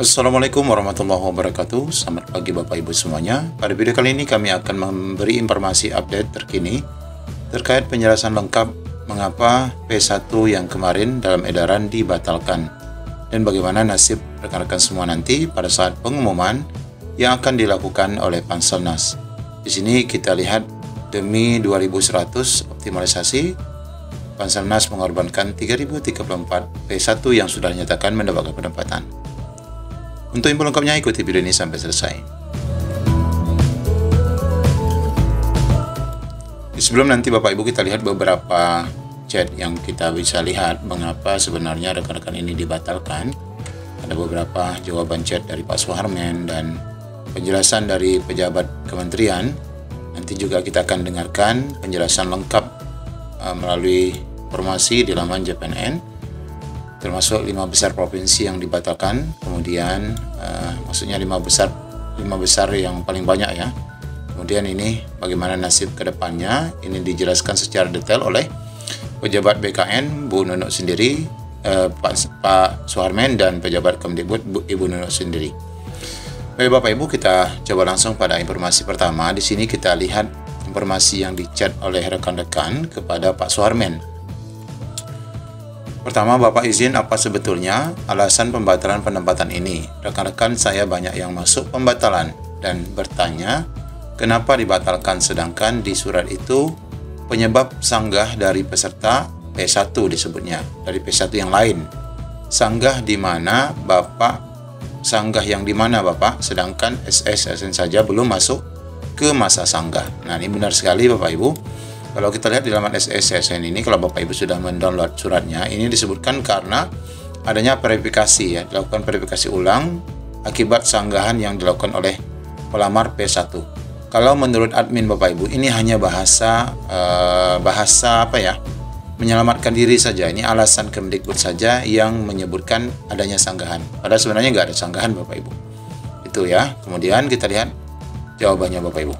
Assalamualaikum warahmatullahi wabarakatuh. Selamat pagi Bapak Ibu semuanya. Pada video kali ini kami akan memberi informasi update terkini terkait penjelasan lengkap mengapa P1 yang kemarin dalam edaran dibatalkan dan bagaimana nasib rekan-rekan semua nanti pada saat pengumuman yang akan dilakukan oleh Panselnas. Di sini kita lihat demi 2100 optimalisasi, Panselnas mengorbankan 3034 P1 yang sudah dinyatakan mendapatkan penempatan. Untuk info lengkapnya ikuti video ini sampai selesai. Sebelum nanti Bapak Ibu kita lihat beberapa chat yang kita bisa lihat mengapa sebenarnya rekan-rekan ini dibatalkan. Ada beberapa jawaban chat dari Pak Suharmen dan penjelasan dari pejabat kementerian. Nanti juga kita akan dengarkan penjelasan lengkap melalui informasi di laman JPNN, termasuk 5 besar provinsi yang dibatalkan, kemudian maksudnya 5 besar yang paling banyak ya. Kemudian ini bagaimana nasib kedepannya, ini dijelaskan secara detail oleh pejabat BKN Bu Nunuk sendiri, Pak Suharmen, dan pejabat Kemdikbud Ibu Nunuk sendiri. Baik Bapak Ibu, kita coba langsung pada informasi pertama. Di sini kita lihat informasi yang dicat oleh rekan-rekan kepada Pak Suharmen. Pertama, Bapak izin apa sebetulnya alasan pembatalan penempatan ini? Rekan-rekan saya banyak yang masuk pembatalan dan bertanya kenapa dibatalkan, sedangkan di surat itu penyebab sanggah dari peserta P1 disebutnya, dari P1 yang lain. Sanggah di mana Bapak? Sanggah yang di mana Bapak? Sedangkan SSSN saja belum masuk ke masa sanggah. Nah, ini benar sekali Bapak Ibu. Kalau kita lihat di laman SSSN ini, kalau Bapak Ibu sudah mendownload suratnya, ini disebutkan karena adanya verifikasi ya, dilakukan verifikasi ulang akibat sanggahan yang dilakukan oleh pelamar P1. Kalau menurut admin Bapak Ibu, ini hanya bahasa apa ya? Menyelamatkan diri saja. Ini alasan Kemdikbud saja yang menyebutkan adanya sanggahan. Padahal sebenarnya nggak ada sanggahan Bapak Ibu. Itu ya. Kemudian kita lihat jawabannya Bapak Ibu.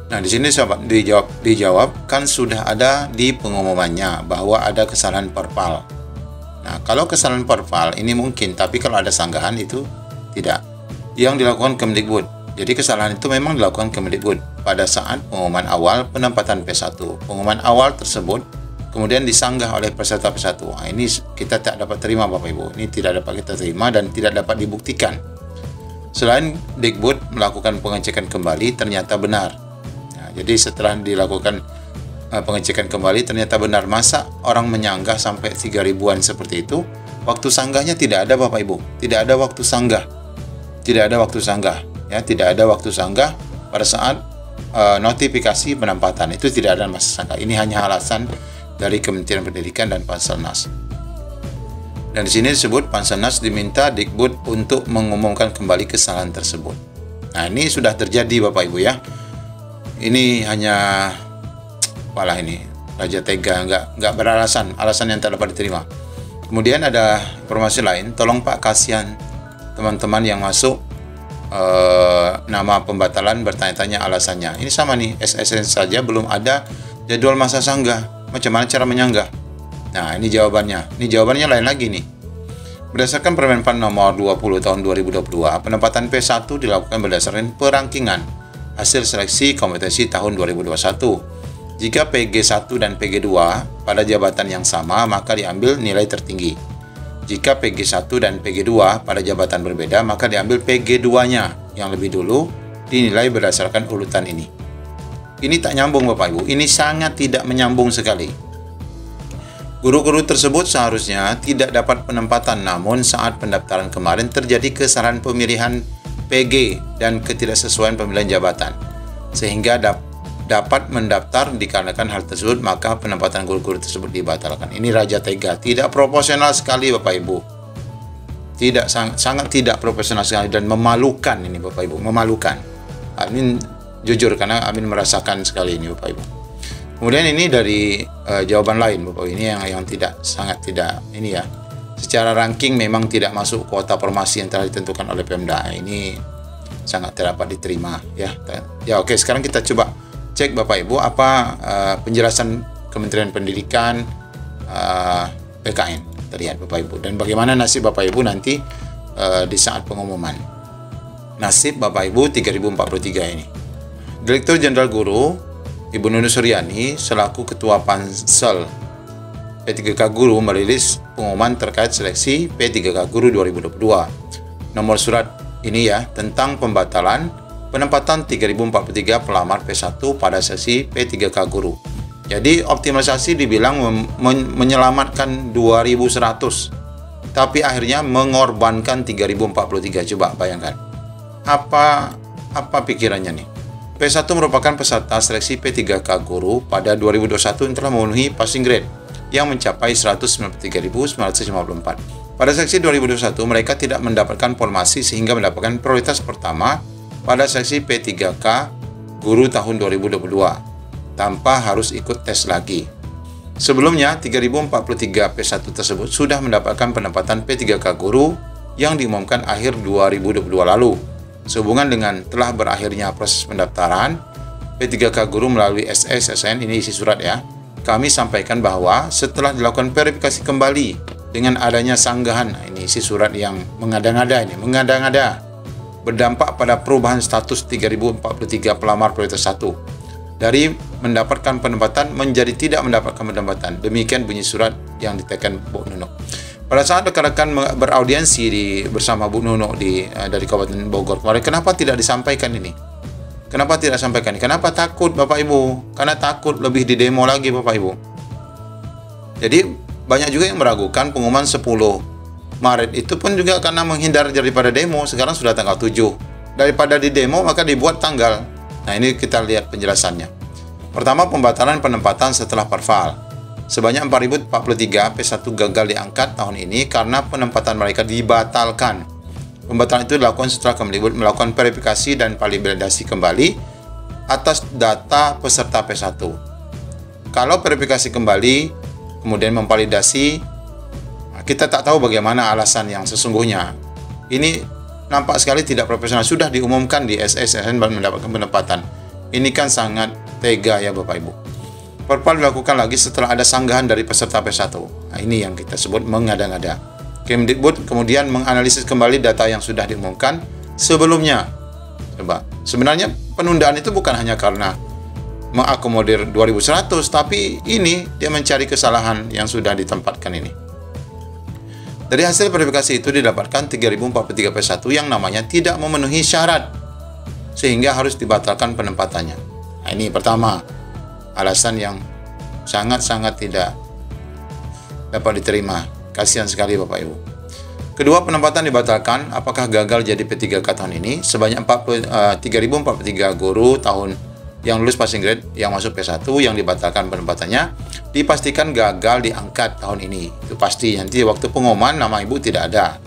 Nah, di sini sobat dijawab kan sudah ada di pengumumannya bahwa ada kesalahan perpal. Nah, kalau kesalahan perpal ini mungkin, tapi kalau ada sanggahan itu tidak. Yang dilakukan Kemdikbud. Jadi kesalahan itu memang dilakukan Kemdikbud pada saat pengumuman awal penempatan P1. Pengumuman awal tersebut kemudian disanggah oleh peserta P1. Nah, ini kita tak dapat terima Bapak Ibu. Ini tidak dapat kita terima dan tidak dapat dibuktikan. Selain Dikbud melakukan pengecekan kembali ternyata benar. Jadi setelah dilakukan pengecekan kembali ternyata benar. Masa orang menyanggah sampai 3.000-an seperti itu, waktu sanggahnya tidak ada Bapak Ibu. Tidak ada waktu sanggah. Tidak ada waktu sanggah. Ya, tidak ada waktu sanggah pada saat notifikasi penempatan. Itu tidak ada masa sanggah. Ini hanya alasan dari Kementerian Pendidikan dan Panselnas. Dan di sini disebut Panselnas diminta Dikbud untuk mengumumkan kembali kesalahan tersebut. Nah, ini sudah terjadi Bapak Ibu ya. Ini hanya apalah ini, Raja Tega, nggak beralasan, alasan yang tak dapat diterima. Kemudian ada informasi lain, tolong Pak, kasihan teman-teman yang masuk nama pembatalan bertanya-tanya alasannya. Ini sama nih, SSN saja belum ada jadwal masa sanggah, macam mana cara menyanggah? Nah, ini jawabannya. Ini jawabannya lain lagi nih. Berdasarkan Permenpan nomor 20 tahun 2022, penempatan P1 dilakukan berdasarkan perangkingan hasil seleksi kompetensi tahun 2021. Jika PG1 dan PG2 pada jabatan yang sama, maka diambil nilai tertinggi. Jika PG1 dan PG2 pada jabatan berbeda, maka diambil PG2-nya yang lebih dulu dinilai berdasarkan urutan ini. Ini tak nyambung Bapak Ibu, ini sangat tidak menyambung sekali. Guru-guru tersebut seharusnya tidak dapat penempatan, namun saat pendaftaran kemarin terjadi kesalahan pemilihan PG dan ketidaksesuaian pemilihan jabatan sehingga dapat mendaftar. Dikarenakan hal tersebut maka penempatan guru-guru tersebut dibatalkan. Ini Raja Tega, tidak proporsional sekali Bapak Ibu, tidak sangat tidak profesional sekali dan memalukan ini Bapak Ibu, memalukan. Amin jujur karena Amin merasakan sekali ini Bapak Ibu. Kemudian ini dari jawaban lain Bapak Ibu, ini yang sangat tidak ini ya. Secara ranking memang tidak masuk kuota formasi yang telah ditentukan oleh Pemda. Ini sangat tidak dapat diterima ya. Ya oke, sekarang kita coba cek Bapak Ibu apa penjelasan Kementerian Pendidikan BKN terlihat Bapak Ibu, dan bagaimana nasib Bapak Ibu nanti di saat pengumuman. Nasib Bapak Ibu 3043 ini. Direktur Jenderal Guru Ibu Nunung Suryani selaku Ketua Pansel P3K Guru merilis pengumuman terkait seleksi P3K Guru 2022. Nomor surat ini ya tentang pembatalan penempatan 3043 pelamar P1 pada seleksi P3K Guru. Jadi optimalisasi dibilang menyelamatkan 2100, tapi akhirnya mengorbankan 3043. Coba bayangkan. Apa pikirannya nih? P1 merupakan peserta seleksi P3K Guru pada 2021 yang telah memenuhi passing grade yang mencapai 193.954. Pada seleksi 2021, mereka tidak mendapatkan formasi sehingga mendapatkan prioritas pertama pada seleksi P3K Guru tahun 2022 tanpa harus ikut tes lagi. Sebelumnya, 3043 P1 tersebut sudah mendapatkan penempatan P3K Guru yang diumumkan akhir 2022 lalu. Sehubungan dengan telah berakhirnya proses pendaftaran P3K Guru melalui SSN, ini isi surat ya, kami sampaikan bahwa setelah dilakukan verifikasi kembali dengan adanya sanggahan, ini isi surat yang mengada-ngada berdampak pada perubahan status 3043 pelamar prioritas 1 dari mendapatkan penempatan menjadi tidak mendapatkan penempatan. Demikian bunyi surat yang ditekan Bu Nunung. Pada saat rekan-rekan beraudiensi bersama Bu Nunung dari Kabupaten Bogor kemarin, kenapa tidak disampaikan ini? Kenapa tidak sampaikan? Kenapa takut Bapak Ibu? Karena takut lebih di demo lagi Bapak Ibu. Jadi banyak juga yang meragukan pengumuman 10 Maret itu pun juga karena menghindar daripada demo. Sekarang sudah tanggal 7. Daripada di demo maka dibuat tanggal. Nah ini kita lihat penjelasannya. Pertama, pembatalan penempatan setelah parval. Sebanyak 4.043 P1 gagal diangkat tahun ini karena penempatan mereka dibatalkan. Pembatalan itu dilakukan setelah Kemdikbud melakukan verifikasi dan validasi kembali atas data peserta P1. Kalau verifikasi kembali, kemudian memvalidasi, kita tak tahu bagaimana alasan yang sesungguhnya. Ini nampak sekali tidak profesional. Sudah diumumkan di SSN mendapatkan penempatan. Ini kan sangat tega ya Bapak Ibu. Perpal dilakukan lagi setelah ada sanggahan dari peserta P1. Nah, ini yang kita sebut mengada-ngada. Kemdikbud kemudian menganalisis kembali data yang sudah diumumkan sebelumnya. Coba, sebenarnya penundaan itu bukan hanya karena mengakomodir 2100, tapi ini dia mencari kesalahan yang sudah ditempatkan ini. Dari hasil verifikasi itu didapatkan 3043 P1 yang namanya tidak memenuhi syarat sehingga harus dibatalkan penempatannya. Nah, ini pertama, alasan yang sangat-sangat tidak dapat diterima. Kasihan sekali Bapak Ibu. Kedua, penempatan dibatalkan. Apakah gagal jadi P3K tahun ini? Sebanyak 3043 guru tahun yang lulus passing grade yang masuk P1 yang dibatalkan penempatannya dipastikan gagal diangkat tahun ini. Itu pasti. Nanti waktu pengumuman nama ibu tidak ada.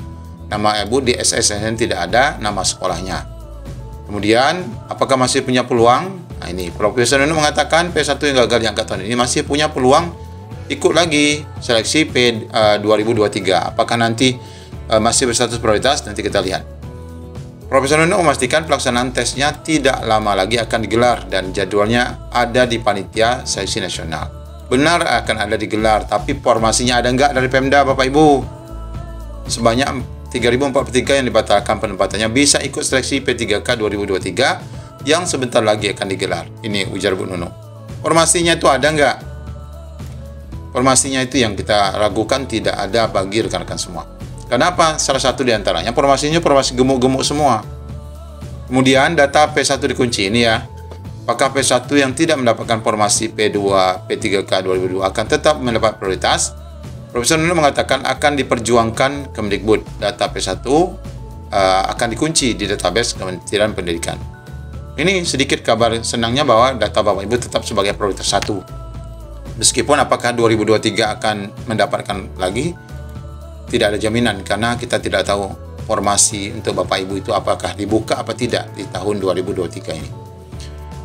Nama ibu di SSN tidak ada, nama sekolahnya. Kemudian, apakah masih punya peluang? Nah ini, Profesor Nunung mengatakan P1 yang gagal diangkat tahun ini masih punya peluang ikut lagi seleksi P 2023. Apakah nanti masih berstatus prioritas? Nanti kita lihat. Profesor Nunung memastikan pelaksanaan tesnya tidak lama lagi akan digelar dan jadwalnya ada di panitia seleksi nasional. Benar akan ada digelar, tapi formasinya ada enggak dari Pemda Bapak Ibu? Sebanyak 3043 yang dibatalkan penempatannya bisa ikut seleksi P3K 2023 yang sebentar lagi akan digelar. Ini ujar Bu Nunung. Formasinya itu ada enggak? Formasinya itu yang kita ragukan tidak ada bagi rekan-rekan semua. Kenapa? Salah satu di antaranya formasinya formasi gemuk-gemuk semua. Kemudian data P1 dikunci ini ya. Apakah P1 yang tidak mendapatkan formasi P2, P3K 2022 akan tetap mendapat prioritas? Profesor Nunung mengatakan akan diperjuangkan Kemdikbud. Data P1 akan dikunci di database Kementerian Pendidikan. Ini sedikit kabar senangnya bahwa data Bapak Ibu tetap sebagai prioritas 1. Meskipun apakah 2023 akan mendapatkan lagi, tidak ada jaminan karena kita tidak tahu formasi untuk Bapak Ibu itu apakah dibuka apa tidak di tahun 2023 ini.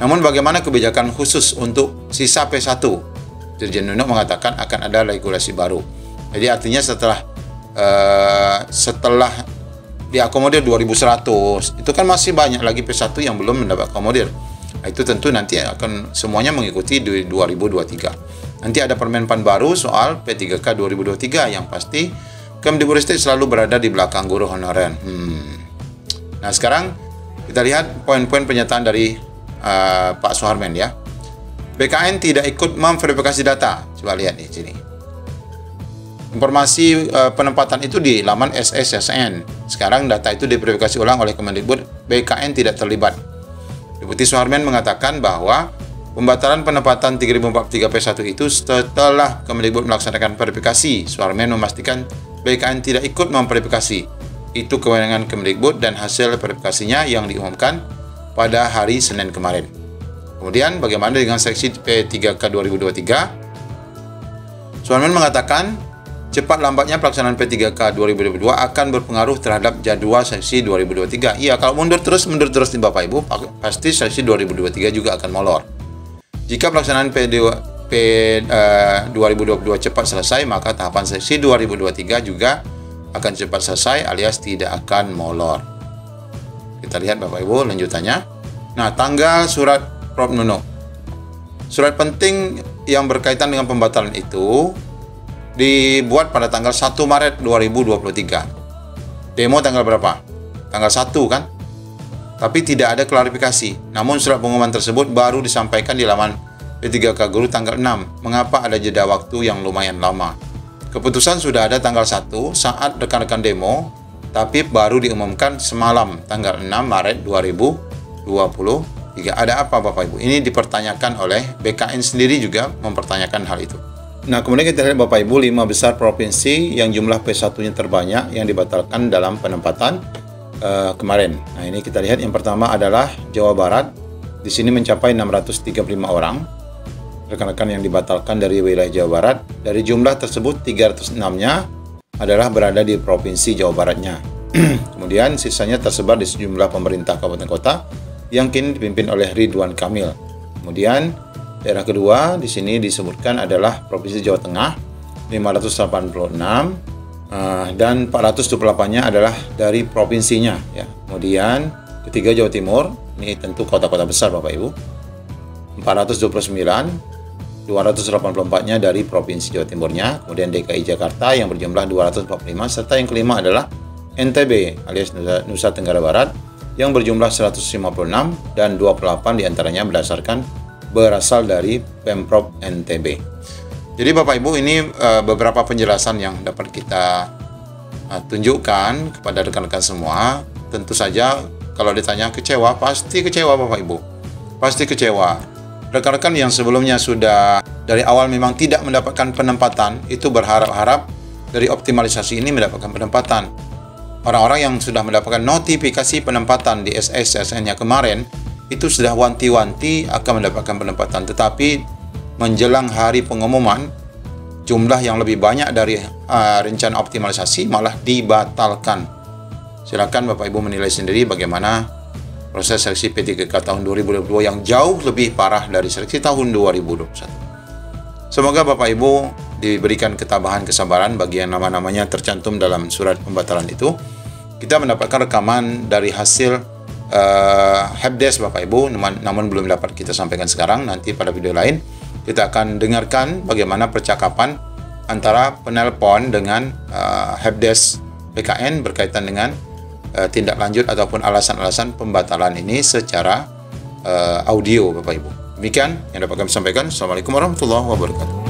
Namun bagaimana kebijakan khusus untuk sisa P1? Dirjen Nunung mengatakan akan ada regulasi baru. Jadi artinya setelah diakomodir 2100, itu kan masih banyak lagi P1 yang belum mendapat akomodir. Nah, itu tentu nanti akan semuanya mengikuti di 2023. Nanti ada permenpan baru soal P3K 2023 yang pasti Kemdikbudristek selalu berada di belakang guru honorer. Nah, sekarang kita lihat poin-poin pernyataan dari Pak Suharman ya. BKN tidak ikut memverifikasi data. Coba lihat di sini. Informasi penempatan itu di laman SSSN. Sekarang data itu diverifikasi ulang oleh Kemendikbud. BKN tidak terlibat. Deputi Suharman mengatakan bahwa pembatalan penempatan 3043P1 itu setelah Kemendikbud melaksanakan verifikasi. Suharman memastikan BKN tidak ikut memverifikasi. Itu kewenangan Kemendikbud dan hasil verifikasinya yang diumumkan pada hari Senin kemarin. Kemudian bagaimana dengan seksi P3K 2023? Suharman mengatakan cepat lambatnya pelaksanaan P3K 2022 akan berpengaruh terhadap jadwal seksi 2023. Iya, kalau mundur terus nih Bapak Ibu, pasti seksi 2023 juga akan molor. Jika pelaksanaan P2022 cepat selesai, maka tahapan seksi 2023 juga akan cepat selesai alias tidak akan molor. Kita lihat Bapak Ibu lanjutannya. Nah, tanggal surat Prof. Nunuk. Surat penting yang berkaitan dengan pembatalan itu dibuat pada tanggal 1 Maret 2023. Demo tanggal berapa? Tanggal 1 kan? Tapi tidak ada klarifikasi. Namun surat pengumuman tersebut baru disampaikan di laman P3K Guru tanggal 6. Mengapa ada jeda waktu yang lumayan lama? Keputusan sudah ada tanggal 1 saat rekan-rekan demo, tapi baru diumumkan semalam tanggal 6 Maret 2023. Ada apa Bapak Ibu? Ini dipertanyakan oleh BKN sendiri juga mempertanyakan hal itu. Nah, kemudian kita lihat Bapak Ibu 5 besar provinsi yang jumlah P1-nya terbanyak yang dibatalkan dalam penempatan kemarin. Nah, ini kita lihat yang pertama adalah Jawa Barat. Di sini mencapai 635 orang. Rekan-rekan yang dibatalkan dari wilayah Jawa Barat. Dari jumlah tersebut 306-nya adalah berada di provinsi Jawa Baratnya. Kemudian sisanya tersebar di sejumlah pemerintah kabupaten kota yang kini dipimpin oleh Ridwan Kamil. Kemudian daerah kedua di sini disebutkan adalah Provinsi Jawa Tengah 586 dan 428-nya adalah dari provinsinya ya. Kemudian ketiga Jawa Timur, ini tentu kota-kota besar Bapak Ibu. 429, 284-nya dari provinsi Jawa Timurnya. Kemudian DKI Jakarta yang berjumlah 245 serta yang kelima adalah NTB alias Nusa Tenggara Barat yang berjumlah 156 dan 28 diantaranya berasal dari Pemprov NTB. Jadi Bapak Ibu, ini beberapa penjelasan yang dapat kita tunjukkan kepada rekan-rekan semua. Tentu saja kalau ditanya kecewa, pasti kecewa Bapak Ibu. Pasti kecewa. Rekan-rekan yang sebelumnya sudah dari awal memang tidak mendapatkan penempatan, itu berharap-harap dari optimalisasi ini mendapatkan penempatan. Orang-orang yang sudah mendapatkan notifikasi penempatan di SSSN-nya kemarin, itu sudah wanti-wanti akan mendapatkan penempatan, tetapi menjelang hari pengumuman jumlah yang lebih banyak dari rencana optimalisasi malah dibatalkan. Silakan Bapak Ibu menilai sendiri bagaimana proses seleksi P3K tahun 2022 yang jauh lebih parah dari seleksi tahun 2021. Semoga Bapak Ibu diberikan ketabahan kesabaran bagi yang nama-namanya tercantum dalam surat pembatalan itu. Kita mendapatkan rekaman dari hasil helpdesk Bapak Ibu, namun belum dapat kita sampaikan sekarang. Nanti pada video lain kita akan dengarkan bagaimana percakapan antara penelpon dengan helpdesk BKN berkaitan dengan tindak lanjut ataupun alasan-alasan pembatalan ini secara audio Bapak Ibu. Demikian yang dapat kami sampaikan. Assalamualaikum warahmatullahi wabarakatuh.